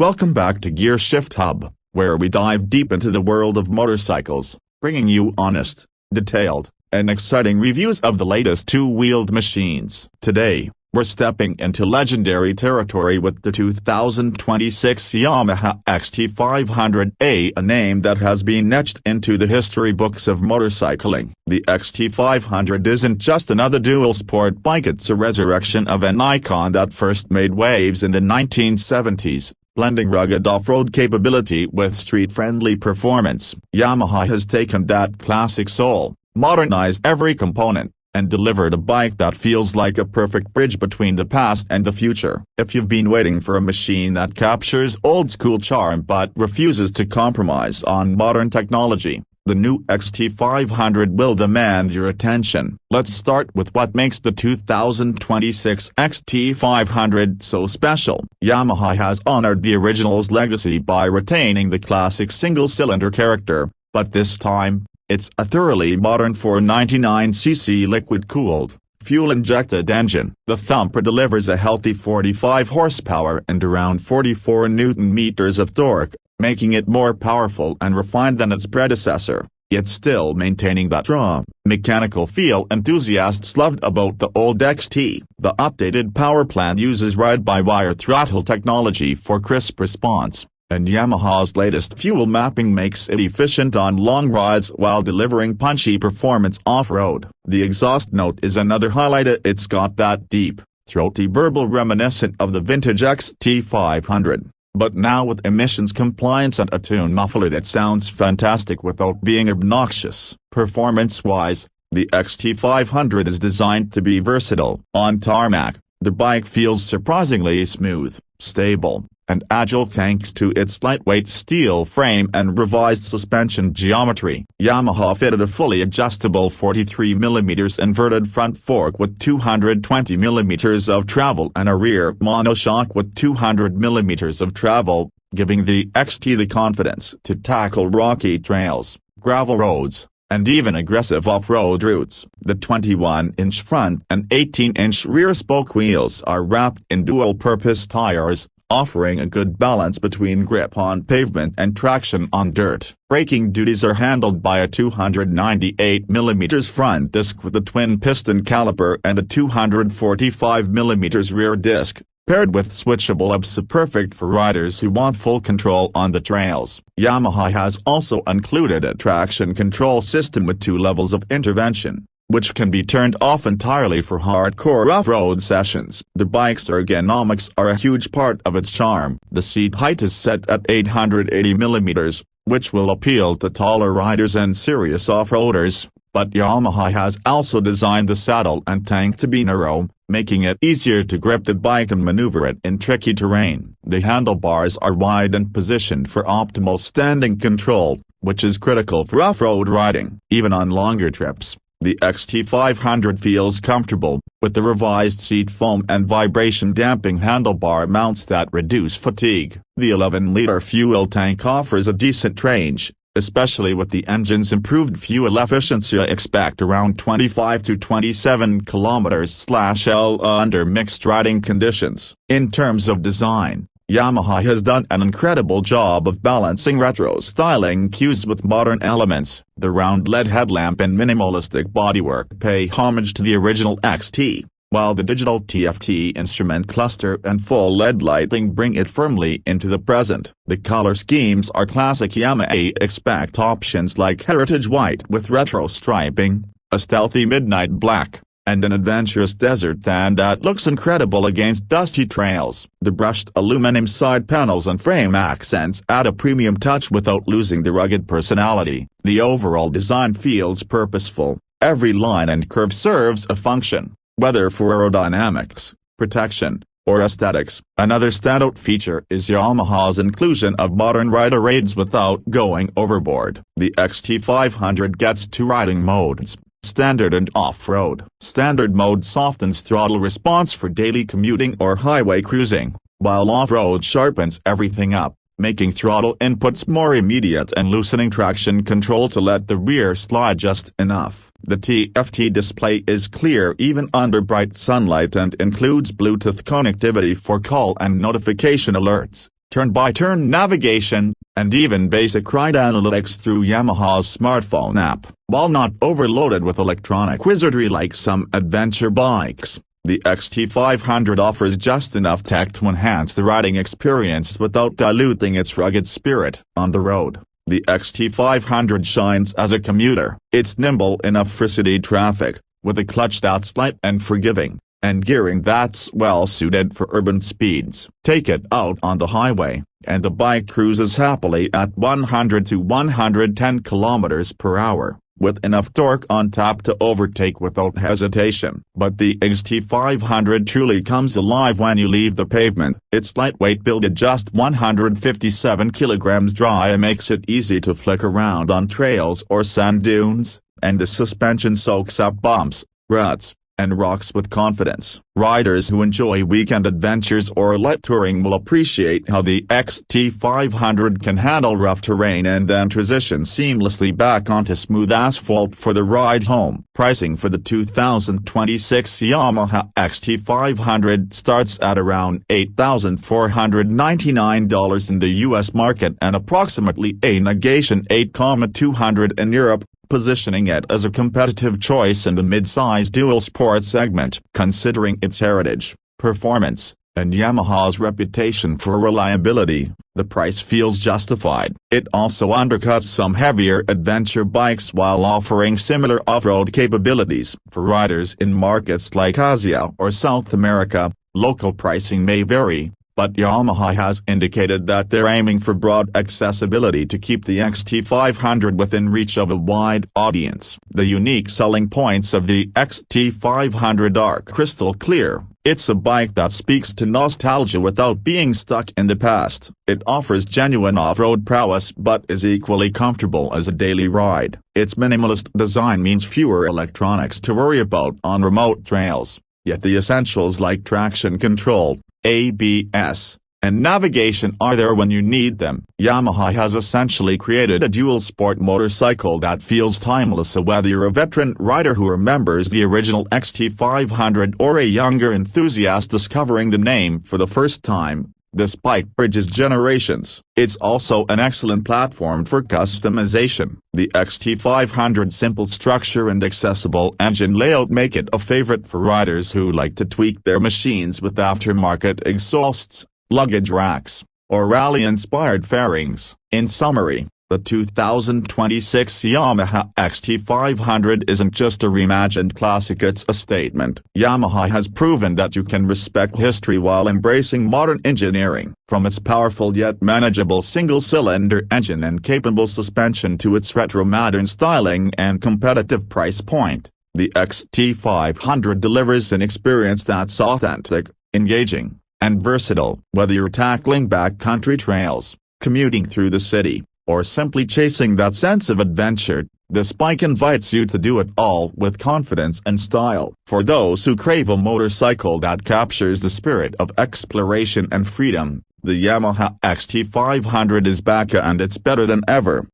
Welcome back to Gear Shift Hub, where we dive deep into the world of motorcycles, bringing you honest, detailed, and exciting reviews of the latest two-wheeled machines. Today, we're stepping into legendary territory with the 2026 Yamaha XT500, a name that has been etched into the history books of motorcycling. The XT500 isn't just another dual-sport bike, it's a resurrection of an icon that first made waves in the 1970s. Blending rugged off-road capability with street-friendly performance. Yamaha has taken that classic soul, modernized every component, and delivered a bike that feels like a perfect bridge between the past and the future. If you've been waiting for a machine that captures old-school charm but refuses to compromise on modern technology, the new XT500 will demand your attention. Let's start with what makes the 2026 XT500 so special. Yamaha has honored the original's legacy by retaining the classic single-cylinder character, but this time, it's a thoroughly modern 499cc liquid-cooled, fuel-injected engine. The Thumper delivers a healthy 45 horsepower and around 44 Nm of torque, making it more powerful and refined than its predecessor, yet still maintaining that raw, mechanical feel enthusiasts loved about the old XT. The updated power plant uses ride-by-wire throttle technology for crisp response, and Yamaha's latest fuel mapping makes it efficient on long rides while delivering punchy performance off-road. The exhaust note is another highlight. It's got that deep, throaty burble reminiscent of the vintage XT500. But now with emissions compliance and a tune muffler that sounds fantastic without being obnoxious. Performance-wise, the XT500 is designed to be versatile. On tarmac, the bike feels surprisingly smooth, stable, and agile thanks to its lightweight steel frame and revised suspension geometry. Yamaha fitted a fully adjustable 43mm inverted front fork with 220mm of travel and a rear monoshock with 200mm of travel, giving the XT the confidence to tackle rocky trails, gravel roads, and even aggressive off-road routes. The 21-inch front and 18-inch rear spoke wheels are wrapped in dual-purpose tires, offering a good balance between grip on pavement and traction on dirt. Braking duties are handled by a 298mm front disc with a twin-piston caliper and a 245mm rear disc, paired with switchable hubs, perfect for riders who want full control on the trails. Yamaha has also included a traction control system with 2 levels of intervention, which can be turned off entirely for hardcore off-road sessions. The bike's ergonomics are a huge part of its charm. The seat height is set at 880mm, which will appeal to taller riders and serious off-roaders, but Yamaha has also designed the saddle and tank to be narrow, making it easier to grip the bike and maneuver it in tricky terrain. The handlebars are wide and positioned for optimal standing control, which is critical for off-road riding. Even on longer trips, the XT500 feels comfortable, with the revised seat foam and vibration-damping handlebar mounts that reduce fatigue. The 11-liter fuel tank offers a decent range, especially with the engine's improved fuel efficiency. Expect around 25 to 27 km/L under mixed riding conditions. In terms of design, Yamaha has done an incredible job of balancing retro styling cues with modern elements. The round LED headlamp and minimalistic bodywork pay homage to the original XT, while the digital TFT instrument cluster and full LED lighting bring it firmly into the present. The color schemes are classic Yamaha. Expect options like heritage white with retro striping, a stealthy midnight black, and an adventurous desert tan that looks incredible against dusty trails. The brushed aluminum side panels and frame accents add a premium touch without losing the rugged personality. The overall design feels purposeful. Every line and curve serves a function, whether for aerodynamics, protection, or aesthetics. Another standout feature is Yamaha's inclusion of modern rider aids without going overboard. The XT500 gets 2 riding modes: standard and off-road. Standard mode softens throttle response for daily commuting or highway cruising, while off-road sharpens everything up, making throttle inputs more immediate and loosening traction control to let the rear slide just enough. The TFT display is clear even under bright sunlight and includes Bluetooth connectivity for call and notification alerts, turn-by-turn navigation, and even basic ride analytics through Yamaha's smartphone app. While not overloaded with electronic wizardry like some adventure bikes, the XT500 offers just enough tech to enhance the riding experience without diluting its rugged spirit. On the road, the XT500 shines as a commuter. It's nimble enough for city traffic, with a clutch that's light and forgiving, and gearing that's well suited for urban speeds. Take it out on the highway, and the bike cruises happily at 100 to 110 kilometers per hour, with enough torque on tap to overtake without hesitation. But the XT500 truly comes alive when you leave the pavement. Its lightweight build at just 157 kilograms dry makes it easy to flick around on trails or sand dunes, and the suspension soaks up bumps, ruts, and rocks with confidence. Riders who enjoy weekend adventures or light touring will appreciate how the XT500 can handle rough terrain and then transition seamlessly back onto smooth asphalt for the ride home. Pricing for the 2026 Yamaha XT500 starts at around $8,499 in the US market and approximately $8,200 in Europe, positioning it as a competitive choice in the mid-size dual-sport segment. Considering its heritage, performance, and Yamaha's reputation for reliability, the price feels justified. It also undercuts some heavier adventure bikes while offering similar off-road capabilities. For riders in markets like Asia or South America, local pricing may vary, but Yamaha has indicated that they're aiming for broad accessibility to keep the XT500 within reach of a wide audience. The unique selling points of the XT500 are crystal clear. It's a bike that speaks to nostalgia without being stuck in the past. It offers genuine off-road prowess but is equally comfortable as a daily ride. Its minimalist design means fewer electronics to worry about on remote trails, yet the essentials like traction control, ABS, and navigation are there when you need them. Yamaha has essentially created a dual-sport motorcycle that feels timeless, so whether you're a veteran rider who remembers the original XT500 or a younger enthusiast discovering the name for the first time, this bike bridges generations. It's also an excellent platform for customization. The XT500's simple structure and accessible engine layout make it a favorite for riders who like to tweak their machines with aftermarket exhausts, luggage racks, or rally-inspired fairings. In summary, the 2026 Yamaha XT500 isn't just a reimagined classic, it's a statement. Yamaha has proven that you can respect history while embracing modern engineering. From its powerful yet manageable single-cylinder engine and capable suspension to its retro-modern styling and competitive price point, the XT500 delivers an experience that's authentic, engaging, and versatile. Whether you're tackling backcountry trails, commuting through the city, or simply chasing that sense of adventure, this bike invites you to do it all with confidence and style. For those who crave a motorcycle that captures the spirit of exploration and freedom, the Yamaha XT500 is back and it's better than ever.